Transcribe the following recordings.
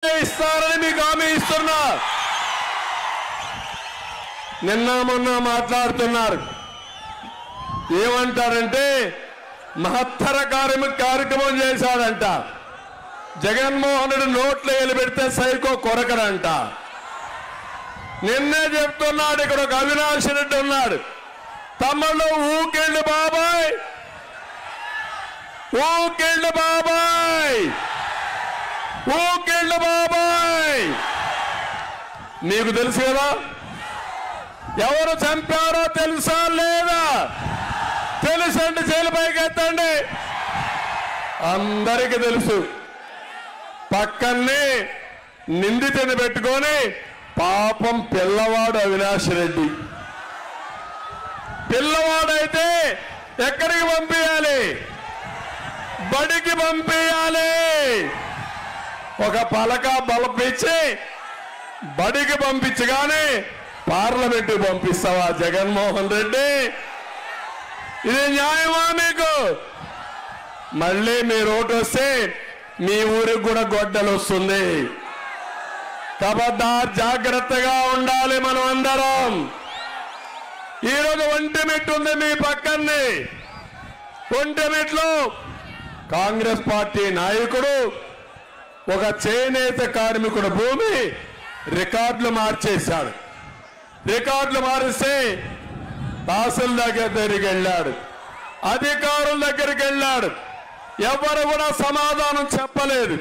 ఇస్తారని మీకు హామీ ఇస్తున్నా. నిన్న మొన్న మాట్లాడుతున్నారు, ఏమంటారంటే మహత్తర కార్యక్రమం చేశాడంట. జగన్మోహన్ రెడ్డి నోట్లో వేలు పెడితే సైకో కొరకడంట. నిన్నే చెప్తున్నాడు, ఇక్కడ ఒక అవినాష్ రెడ్డి ఉన్నాడు, తమ్ముళ్ళు ఊకెళ్ళి బాబాయ్, ఊకెళ్ళి బాబాయ్, ఊకెళ్ళి బాబాయ్. నీకు తెలుసు కదా ఎవరు చంపారో తెలుసా లేదా? తెలుసండి, జైలుపైకి ఎత్తండి. అందరికీ తెలుసు. పక్కనే నిందితుని పెట్టుకొని పాపం పిల్లవాడు అవినాష్ రెడ్డి. పిల్లవాడైతే ఎక్కడికి పంపించాలి? బడికి పంపించాలి. ఒక పలక బలపించి బడికి పంపించగానే పార్లమెంటుకి పంపిస్తావా జగన్మోహన్ రెడ్డి? ఇది న్యాయమా మీకు? మళ్ళీ మీరు ఓటు వస్తే మీ ఊరికి కూడా గొడ్డలు వస్తుంది. ఖబర్దార్, జాగ్రత్తగా ఉండాలి మనం అందరం. ఈరోజు ఒంటిమిట్టు ఉంది మీ పక్కనే. ఒంటిమిట్లో కాంగ్రెస్ పార్టీ నాయకుడు ఒక చేనేత కార్మికుడు భూమి రికార్డులు మార్చేశాడు. రికార్డులు మారిస్తే తహసీల్దార్ దగ్గరికి వెళ్ళాడు, అధికారుల దగ్గరికి వెళ్ళాడు. ఎవరు కూడా సమాధానం చెప్పలేదు.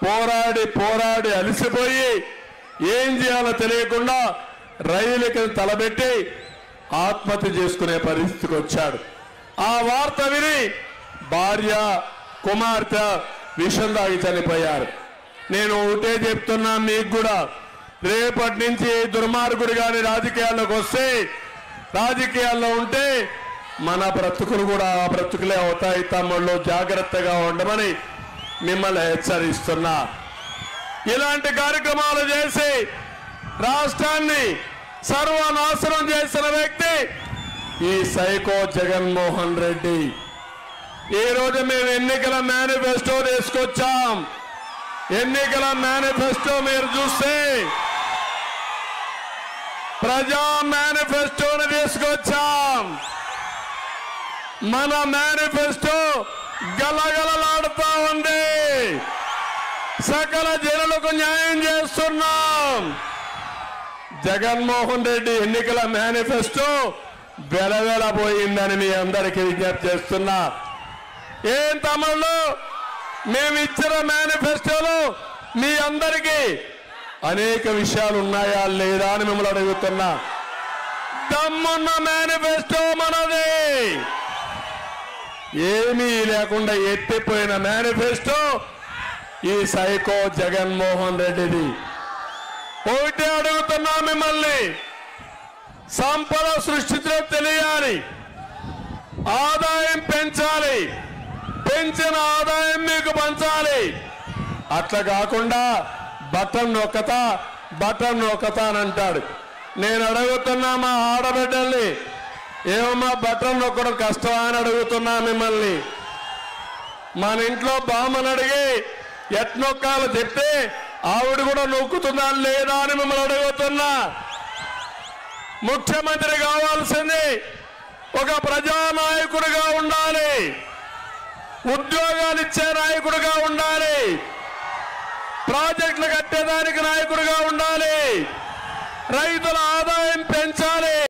పోరాడి పోరాడి అలసిపోయి ఏం చేయాలో తెలియకుండా రైలుకి తలబెట్టి ఆత్మహత్య చేసుకునే పరిస్థితికి వచ్చాడు. ఆ వార్త విని భార్య కుమార్తె విషం తాగి చనిపోయారు. నేను ఒకటే చెప్తున్నా మీకు కూడా, రేపటి నుంచి దుర్మార్గుడు గాని రాజకీయాల్లోకి వస్తే, రాజకీయాల్లో ఉంటే మన బ్రతుకులు కూడా ఆ బ్రతుకులే అవుతాయి. తమ్ముళ్ళు జాగ్రత్తగా ఉండమని మిమ్మల్ని హెచ్చరిస్తున్నా. ఇలాంటి కార్యక్రమాలు చేసి రాష్ట్రాన్ని సర్వనాశనం చేసిన వ్యక్తి ఈ సైకో జగన్మోహన్ రెడ్డి. ఈ రోజు మేము ఎన్నికల మేనిఫెస్టో తీసుకొచ్చాం. ఎన్నికల మేనిఫెస్టో మీరు చూస్తే ప్రజా మేనిఫెస్టోని తీసుకొచ్చాం. మన మేనిఫెస్టో గలగలలాడుతా ఉంది. సకల జనులకు న్యాయం చేస్తున్నాం. జగన్మోహన్ రెడ్డి ఎన్నికల మేనిఫెస్టో వెలవెలబోయిందని మీ అందరికీ విజ్ఞప్తి చేస్తున్నా. ఏం తమ్ముళ్ళు, మేము ఇచ్చిన మేనిఫెస్టోలో మీ అందరికీ అనేక విషయాలు ఉన్నాయా లేదా అని మిమ్మల్ని అడుగుతున్నా. దమ్మున్న మేనిఫెస్టో మనది. ఏమీ లేకుండా ఎత్తిపోయిన మేనిఫెస్టో ఈ సైకో జగన్మోహన్ రెడ్డిది. ఒకటి అడుగుతున్నా మిమ్మల్ని, సంపద సృష్టించడం తెలియాలి, ఆదాయం పెంచాలి, పెంచిన ఆదాయం మీకు పంచాలి. అట్లా కాకుండా బటన్ నొక్కతా అని అంటాడు. నేను అడుగుతున్నా మా ఆడబిడ్డల్ని, ఏమమ్మా బటన్ నొక్కడం కష్టమా అని అడుగుతున్నా మిమ్మల్ని. మన ఇంట్లో బామ్మని అడిగి ఎట్నొక్కాలో చెప్తే ఆవిడ కూడా నొక్కుతుందా లేదా అని మిమ్మల్ని అడుగుతున్నా. ముఖ్యమంత్రి కావాల్సింది ఒక ప్రజానాయకుడిగా ఉండాలి, ఉద్యోగాలు ఇచ్చే నాయకుడిగా ఉండాలి, ప్రాజెక్టులు కట్టేదానికి నాయకుడిగా ఉండాలి, రైతుల ఆదాయం పెంచాలి.